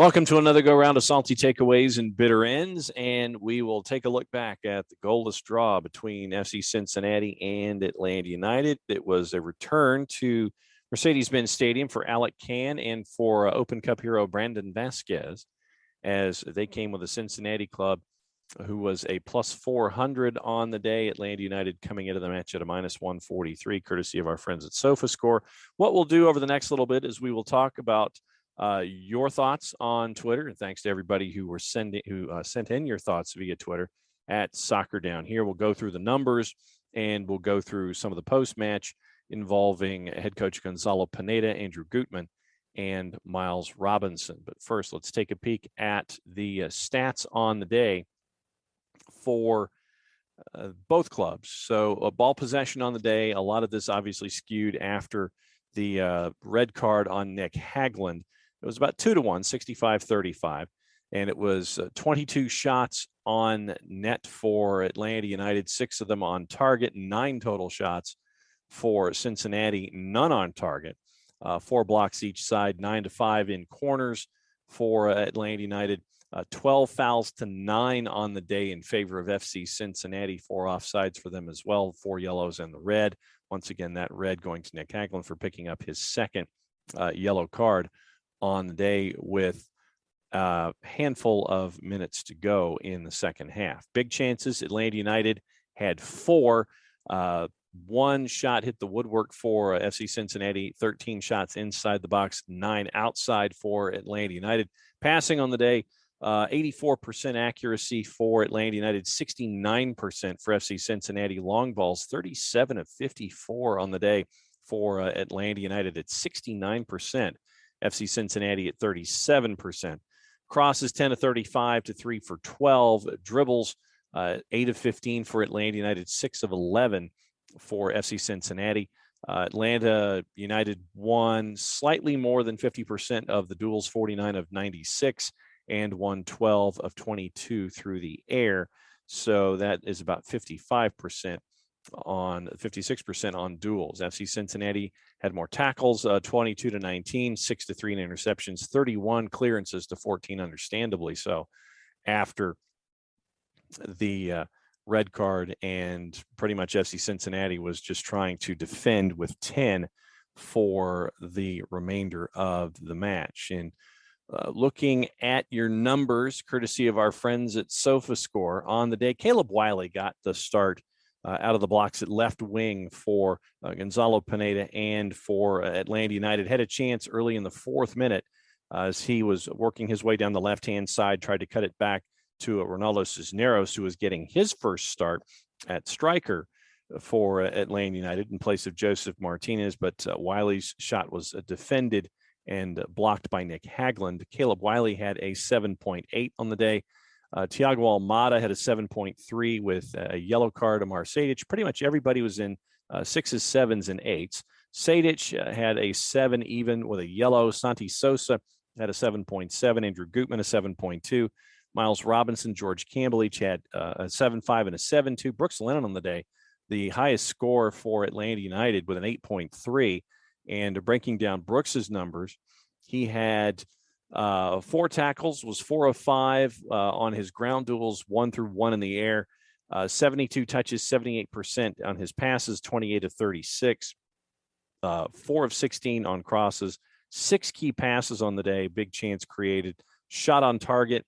Welcome to another go-round of salty takeaways and bitter ends, and we will take a look back at the goalless draw between FC Cincinnati and Atlanta United. It was a return to Mercedes-Benz Stadium for Alec Kann and for Open Cup hero Brandon Vasquez, as they came with a Cincinnati club who was a plus 400 on the day. Atlanta United coming into the match at a minus 143, courtesy of our friends at SofaScore. What we'll do over the next little bit is we will talk about your thoughts on Twitter, and thanks to everybody who sent in your thoughts via Twitter at Soccer Down Here. We'll go through the numbers and we'll go through some of the post-match involving head coach Gonzalo Pineda, Andrew Gutman, and Miles Robinson. But first, let's take a peek at the stats on the day for both clubs. So a ball possession on the day, a lot of this obviously skewed after the red card on Nick Hagglund. It was about 2-1, 65-35, and it was 22 shots on net for Atlanta United, 6 of them on target, 9 total shots for Cincinnati, none on target, 4 blocks each side, 9-5 in corners for Atlanta United, 12 fouls to 9 on the day in favor of FC Cincinnati, 4 offsides for them as well, 4 yellows and the red. Once again, that red going to Nick Hagglund for picking up his second yellow card on the day with a handful of minutes to go in the second half. Big chances. Atlanta United had 4. 1 shot hit the woodwork for FC Cincinnati, 13 shots inside the box, 9 outside for Atlanta United. Passing on the day, 84% accuracy for Atlanta United, 69% for FC Cincinnati. Long balls, 37 of 54 on the day for Atlanta United at 69%. FC Cincinnati at 37%. Crosses 10 of 35 to 3 for 12. Dribbles 8 of 15 for Atlanta United, 6 of 11 for FC Cincinnati. Atlanta United won slightly more than 50% of the duels, 49 of 96, and won 12 of 22 through the air. So that is about 56% on duels. FC Cincinnati had more tackles, 22 to 19, 6 to 3 in interceptions, 31 clearances to 14, understandably so, after the red card, and pretty much FC Cincinnati was just trying to defend with 10 for the remainder of the match. And looking at your numbers, courtesy of our friends at SofaScore on the day, Caleb Wiley got the start out of the blocks at left wing for Gonzalo Pineda and for Atlanta United. Had a chance early in the 4th minute as he was working his way down the left-hand side, tried to cut it back to Ronaldo Cisneros, who was getting his first start at striker for Atlanta United in place of Joseph Martinez, but Wiley's shot was defended and blocked by Nick Hagglund. Caleb Wiley had a 7.8 on the day. Thiago Almada had a 7.3 with a yellow card. Amar Sejdic, pretty much everybody was in 6s, 7s, and 8s. Sejdic had a 7 even with a yellow. Santi Sosa had a 7.7. Andrew Gutman a 7.2. Miles Robinson, George Campbell each had a 7.5 and a 7.2. Brooks Lennon on the day, the highest score for Atlanta United with an 8.3. And breaking down Brooks's numbers, he had 4 tackles, was 4 of 5 on his ground duels, 1 through 1 in the air, 72 touches, 78% on his passes, 28 of 36, 4 of 16 on crosses, 6 key passes on the day, big chance created, shot on target,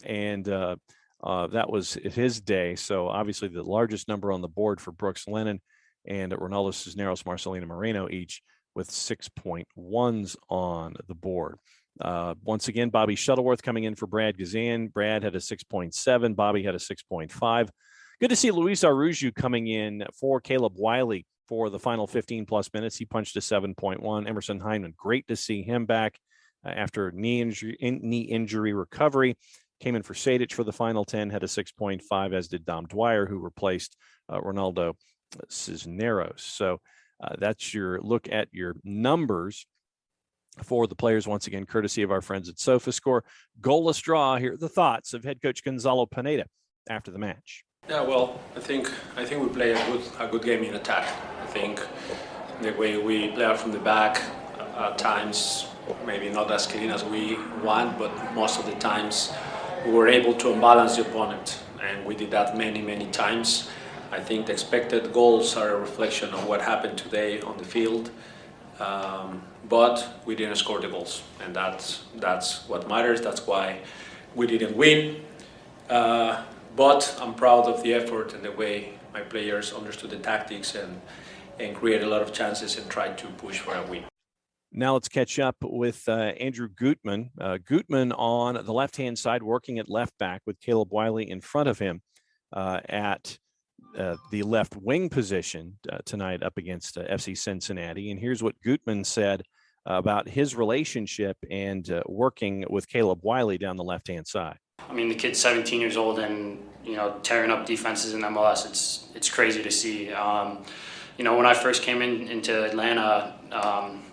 and that was his day. So obviously the largest number on the board for Brooks Lennon and Ronaldo Cisneros, Marcelino Moreno, each with 6.1s on the board. Once again, Bobby Shuttleworth coming in for Brad Guzan. Brad had a 6.7. Bobby had a 6.5. Good to see Luis Arujo coming in for Caleb Wiley for the final 15-plus minutes. He punched a 7.1. Emerson Hyndman, great to see him back after knee injury recovery. Came in for Sejdic for the final 10, had a 6.5, as did Dom Dwyer, who replaced Ronaldo Cisneros. So that's your look at your numbers for the players, once again, courtesy of our friends at SofaScore. Goalless draw. Here are the thoughts of head coach Gonzalo Pineda after the match. Yeah, well, I think we play a good game in attack. I think the way we play out from the back at times maybe not as clean as we want, but most of the times we were able to unbalance the opponent, and we did that many, many times. I think the expected goals are a reflection of what happened today on the field, but we didn't score the goals, and that's what matters. That's why we didn't win. But I'm proud of the effort and the way my players understood the tactics and created a lot of chances and tried to push for a win. Now let's catch up with Andrew Gutman. Gutman on the left-hand side, working at left back with Caleb Wiley in front of him at the left wing position tonight up against FC Cincinnati. And here's what Gutman said about his relationship and working with Caleb Wiley down the left-hand side. I mean, the kid's 17 years old and, tearing up defenses in MLS. It's crazy to see. When I first came into Atlanta,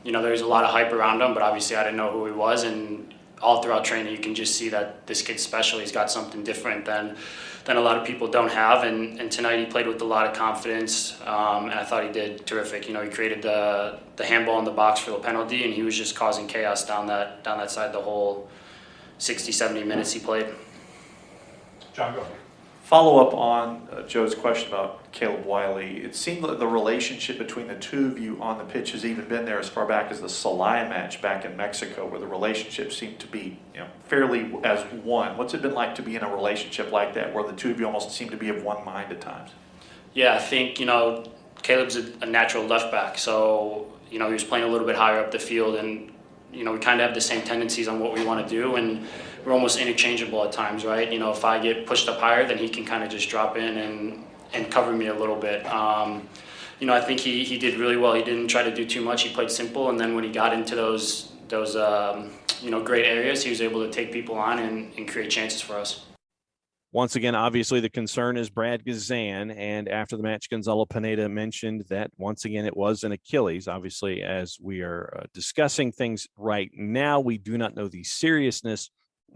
there was a lot of hype around him, but obviously I didn't know who he was. And all throughout training, you can just see that this kid's special. He's got something different than a lot of people don't have. And tonight he played with a lot of confidence, and I thought he did terrific. He created the handball in the box for the penalty, and he was just causing chaos down that side the whole 60, 70 minutes he played. John, go ahead. Follow up on Joe's question about Caleb Wiley. It seemed like the relationship between the two of you on the pitch has even been there as far back as the Celaya match back in Mexico, where the relationship seemed to be fairly as one. What's it been like to be in a relationship like that, where the two of you almost seem to be of one mind at times? Yeah, I think, Caleb's a natural left back, so, he was playing a little bit higher up the field, and, we kind of have the same tendencies on what we want to do, and we're almost interchangeable at times, right? If I get pushed up higher, then he can kind of just drop in and cover me a little bit. I think he did really well. He didn't try to do too much. He played simple, and then when he got into those great areas, he was able to take people on and create chances for us. Once again, obviously the concern is Brad Guzan, and after the match, Gonzalo Pineda mentioned that once again it was an Achilles. Obviously, as we are discussing things right now, we do not know the seriousness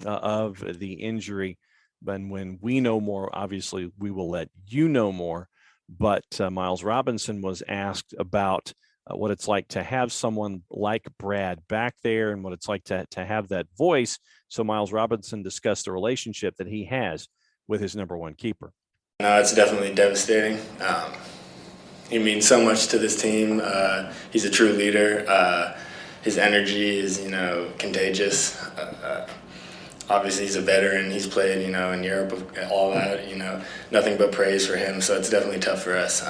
of the injury, but when we know more, obviously we will let you know more. But Miles Robinson was asked about what it's like to have someone like Brad back there and what it's like to have that voice. So Miles Robinson discussed the relationship that he has with his number one keeper. No, it's definitely devastating. He means so much to this team. He's a true leader. His energy is, contagious. Obviously, he's a veteran. He's played, in Europe, all that. Nothing but praise for him. So it's definitely tough for us,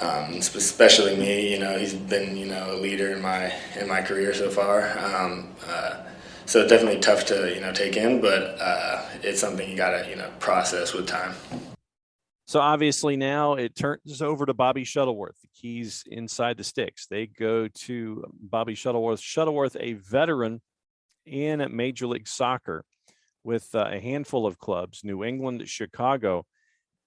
especially me. He's been, a leader in my career so far. So it's definitely tough to, take in, but it's something you got to, process with time. So obviously now it turns over to Bobby Shuttleworth. The keys inside the sticks. They go to Bobby Shuttleworth. Shuttleworth, a veteran in Major League Soccer with a handful of clubs, New England, Chicago,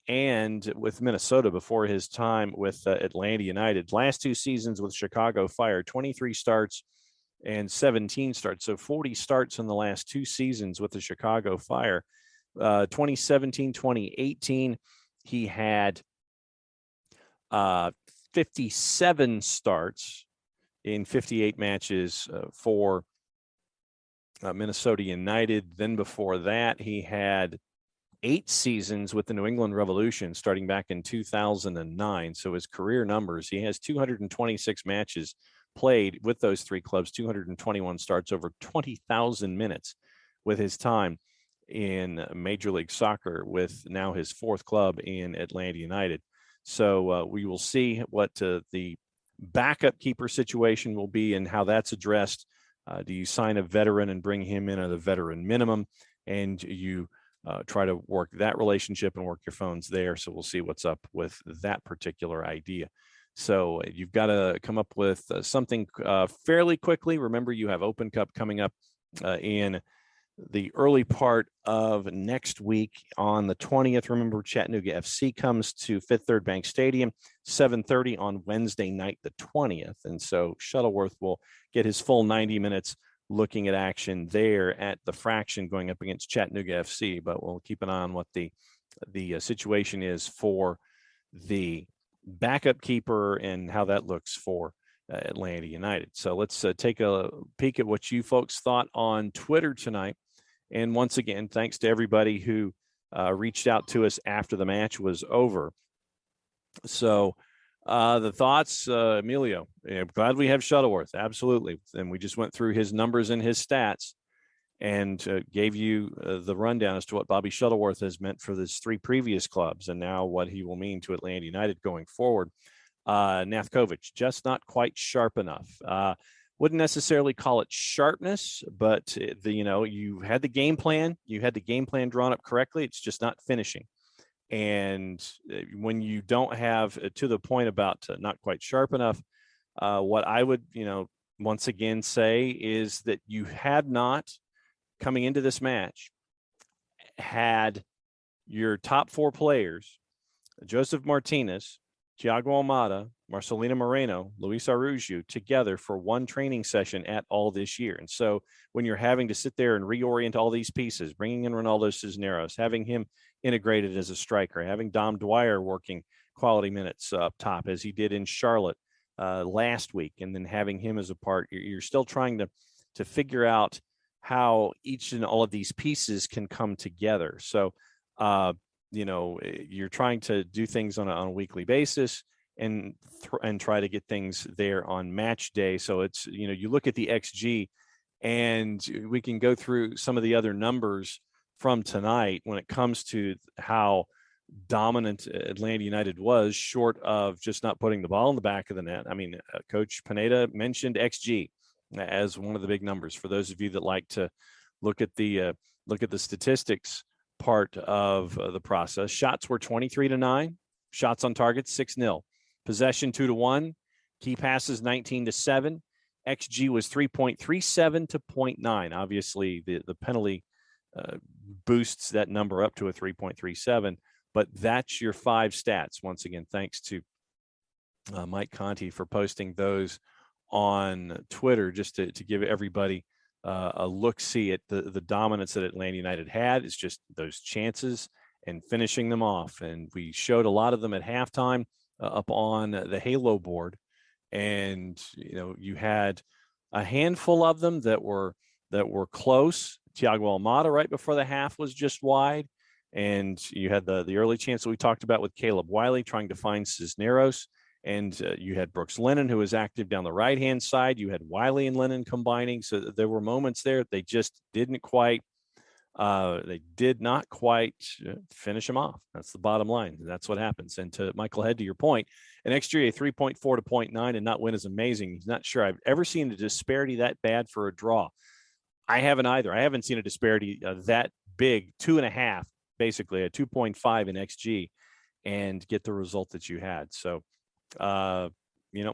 and with Minnesota before his time with Atlanta United. Last two seasons with Chicago Fire, 23 starts and 17 starts. So 40 starts in the last two seasons with the Chicago Fire. 2017, 2018, he had 57 starts in 58 matches for Minnesota United. Then before that, he had 8 seasons with the New England Revolution starting back in 2009. So his career numbers, he has 226 matches played with those three clubs, 221 starts, over 20,000 minutes with his time in Major League Soccer, with now his fourth club in Atlanta United. So we will see what the backup keeper situation will be and how that's addressed. Do you sign a veteran and bring him in at a veteran minimum, and you try to work that relationship and work your phones there? So we'll see what's up with that particular idea. So you've got to come up with something fairly quickly. Remember, you have Open Cup coming up in the early part of next week on the 20th. Remember, Chattanooga FC comes to Fifth Third Bank Stadium, 7:30 on Wednesday night, the 20th. And so Shuttleworth will get his full 90 minutes looking at action there at the Fraction going up against Chattanooga FC. But we'll keep an eye on what the situation is for the backup keeper and how that looks for Atlanta United. So let's take a peek at what you folks thought on Twitter tonight. And once again, thanks to everybody who reached out to us after the match was over. So the thoughts, Emilio, glad we have Shuttleworth. Absolutely. And we just went through his numbers and his stats and gave you the rundown as to what Bobby Shuttleworth has meant for his 3 previous clubs and now what he will mean to Atlanta United going forward. Nafkovic, just not quite sharp enough. Wouldn't necessarily call it sharpness, but you had the game plan. You had the game plan drawn up correctly. It's just not finishing. And when you don't have to the point about not quite sharp enough, what I would, once again say is that you had not, coming into this match, had your top 4 players, Joseph Martinez, Thiago Almada, Marcelino Moreno, Luis Araujo, together for one training session at all this year. And so when you're having to sit there and reorient all these pieces, bringing in Ronaldo Cisneros, having him integrated as a striker, having Dom Dwyer working quality minutes up top as he did in Charlotte last week, and then having him as a part, you're still trying to figure out how each and all of these pieces can come together. So, you're trying to do things on a weekly basis and try to get things there on match day. So it's, you look at the XG, and we can go through some of the other numbers from tonight when it comes to how dominant Atlanta United was, short of just not putting the ball in the back of the net. I mean, Coach Pineda mentioned XG as one of the big numbers. For those of you that like to look at the statistics part of the process, shots were 23-9, shots on target 6-0, possession 2-1, key passes 19-7, XG was 3.37 to 0.9. Obviously, the penalty boosts that number up to a 3.37, but that's your 5 stats. Once again, thanks to Mike Conti for posting those on Twitter, just to give everybody a look-see at the dominance that Atlanta United had. Is just those chances and finishing them off. And we showed a lot of them at halftime up on the Halo board. And, you had a handful of them that were close. Thiago Almada right before the half was just wide. And you had the early chance that we talked about with Caleb Wiley trying to find Cisneros. And you had Brooks Lennon, who was active down the right-hand side. You had Wiley and Lennon combining. So there were moments there. They just didn't quite finish him off. That's the bottom line. That's what happens. And to Michael Head, to your point, an XG 3.4 to 0.9 and not win is amazing. He's not sure I've ever seen a disparity that bad for a draw. I haven't either. I haven't seen a disparity that big, 2.5, basically a 2.5 in XG, and get the result that you had. So,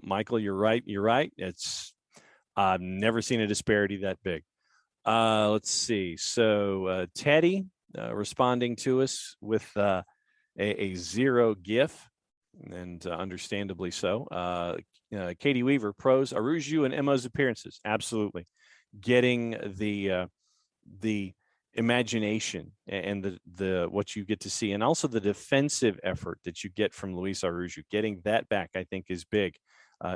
Michael, you're right. I've never seen a disparity that big. Let's see. So Teddy responding to us with a 0 GIF, and understandably so. Katie Weaver, pros, Araujo and Emma's appearances. Absolutely. Getting the imagination and the what you get to see, and also the defensive effort that you get from Luis Araujo, getting that back, I think, is big.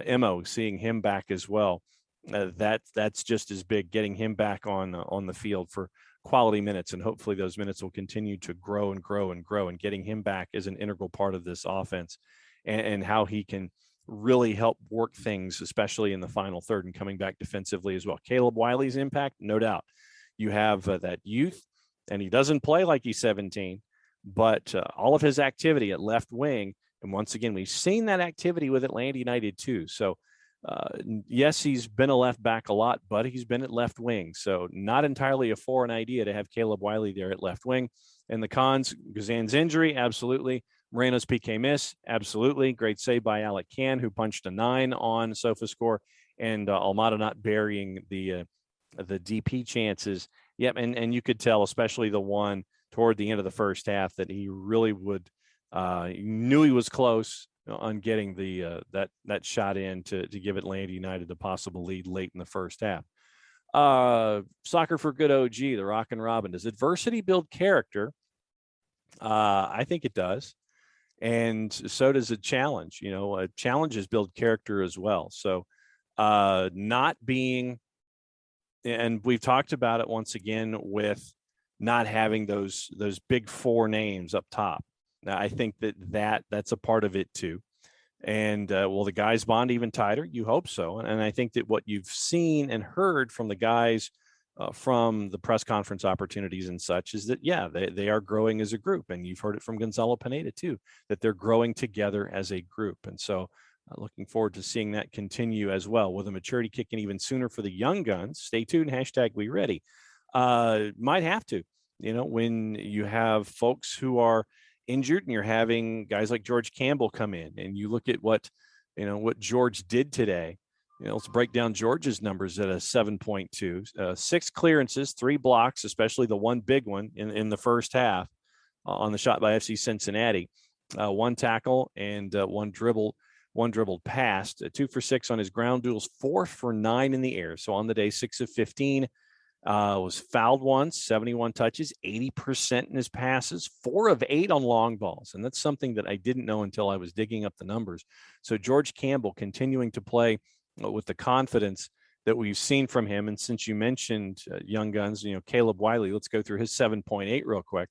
Emo, seeing him back as well, that's just as big. Getting him back on the field for quality minutes, and hopefully those minutes will continue to grow and grow and grow. And getting him back is an integral part of this offense, and how he can really help work things, especially in the final third and coming back defensively as well. Caleb Wiley's impact, no doubt. You have that youth, and he doesn't play like he's 17, but all of his activity at left wing. And once again, we've seen that activity with Atlanta United too. So yes, he's been a left back a lot, but he's been at left wing. So not entirely a foreign idea to have Caleb Wiley there at left wing. And the cons, Guzan's injury, absolutely. Moreno's PK miss, absolutely. Great save by Alec Can, who punched a 9 on SofaScore, and Almada not burying the DP chances. Yep, and you could tell, especially the one toward the end of the first half, that he really would he knew he was close on getting the that shot in to give Atlanta United the possible lead late in the first half. Soccer for Good OG, the Rock and Robin. Does adversity build character? I think it does. And so does a challenge. Challenges build character as well. So not being, and we've talked about it once again with not having those big four names up top. Now, I think that's a part of it too. And will the guys bond even tighter? You hope so. And I think that what you've seen and heard from the guys from the press conference opportunities and such is that, yeah, they are growing as a group. And you've heard it from Gonzalo Pineda too, that they're growing together as a group. And so looking forward to seeing that continue as well, with a maturity kicking even sooner for the young guns. Stay tuned. #we ready. Might have to, when you have folks who are injured and you're having guys like George Campbell come in, and you look at what George did today. Let's break down George's numbers at a 7.2, 6 clearances, 3 blocks, especially the one big one in the first half on the shot by FC Cincinnati, 1 tackle and one dribbled past, 2 for 6 on his ground duels, 4 for 9 in the air. So on the day, 6 of 15. Was fouled once, 71 touches, 80% in his passes, 4 of 8 on long balls. And that's something that I didn't know until I was digging up the numbers. So George Campbell continuing to play with the confidence that we've seen from him. And since you mentioned young guns, Caleb Wiley, let's go through his 7.8 real quick.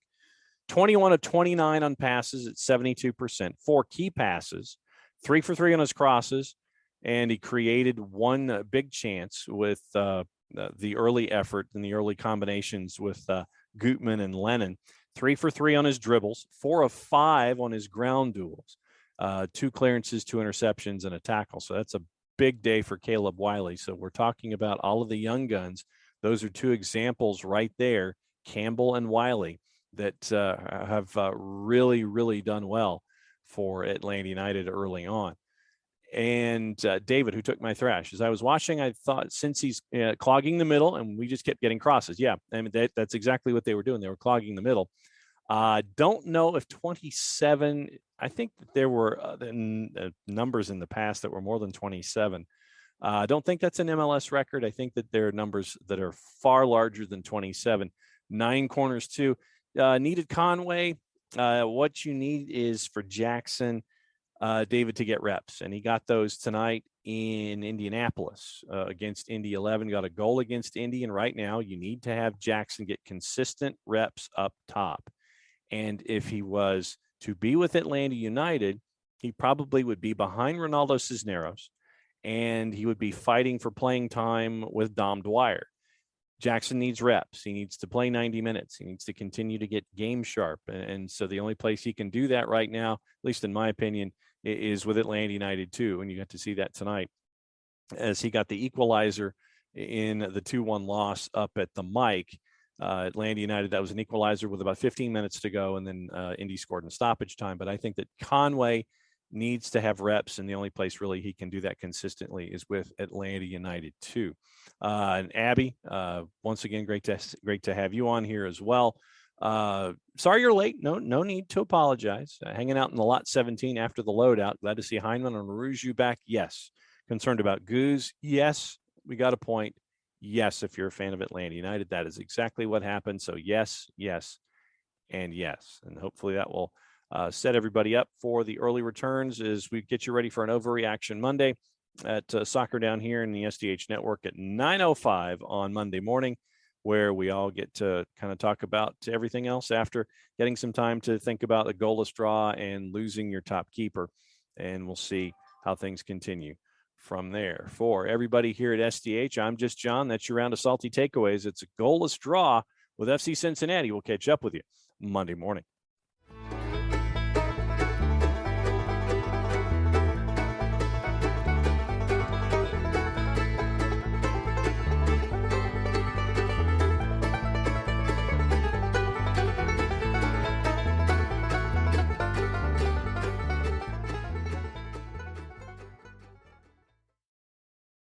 21 of 29 on passes at 72%, 4 key passes, 3 for 3 on his crosses. And he created 1 big chance with the early effort and the early combinations with Gutman and Lennon. 3 for 3 on his dribbles, 4 of 5 on his ground duels, 2 clearances, 2 interceptions, and a tackle. So that's a big day for Caleb Wiley. So we're talking about all of the young guns. Those are 2 examples right there, Campbell and Wiley, that have really, really done well for Atlanta United early on. And David, who took my thrash, as I was watching, I thought, since he's clogging the middle, and we just kept getting crosses. Yeah, I mean, that's exactly what they were doing. They were clogging the middle. Don't know if 27, I think that there were numbers in the past that were more than 27. I don't think that's an MLS record. I think that there are numbers that are far larger than 27. 9 corners too. Needed Conway. What you need is for Jackson, David, to get reps, and he got those tonight in Indianapolis against Indy 11, got a goal against Indy. And right now you need to have Jackson get consistent reps up top. And if he was to be with Atlanta United, he probably would be behind Ronaldo Cisneros, and he would be fighting for playing time with Dom Dwyer. Jackson needs reps. He needs to play 90 minutes. He needs to continue to get game sharp. And so the only place he can do that right now, at least in my opinion, is with Atlanta United too. And you got to see that tonight as he got the equalizer in the 2-1 loss up at the Mike. Atlanta United, that was an equalizer with about 15 minutes to go. And then Indy scored in stoppage time. But I think that Conway needs to have reps, and the only place really he can do that consistently is with Atlanta United too. And Abby, once again, great to have you on here as well. Sorry you're late. No need to apologize. Hanging out in the lot 17 after the loadout. Glad to see Heineman and Rouge back. Yes. Concerned about Goose. Yes. We got a point. Yes. If you're a fan of Atlanta United, that is exactly what happened. So yes, and yes. And hopefully that will set everybody up for the early returns as we get you ready for an Overreaction Monday at Soccer Down here in the SDH Network at 9:05 on Monday morning, where we all get to kind of talk about everything else after getting some time to think about a goalless draw and losing your top keeper. And we'll see how things continue from there. For everybody here at SDH, I'm just John. That's your round of salty takeaways. It's a goalless draw with FC Cincinnati. We'll catch up with you Monday morning.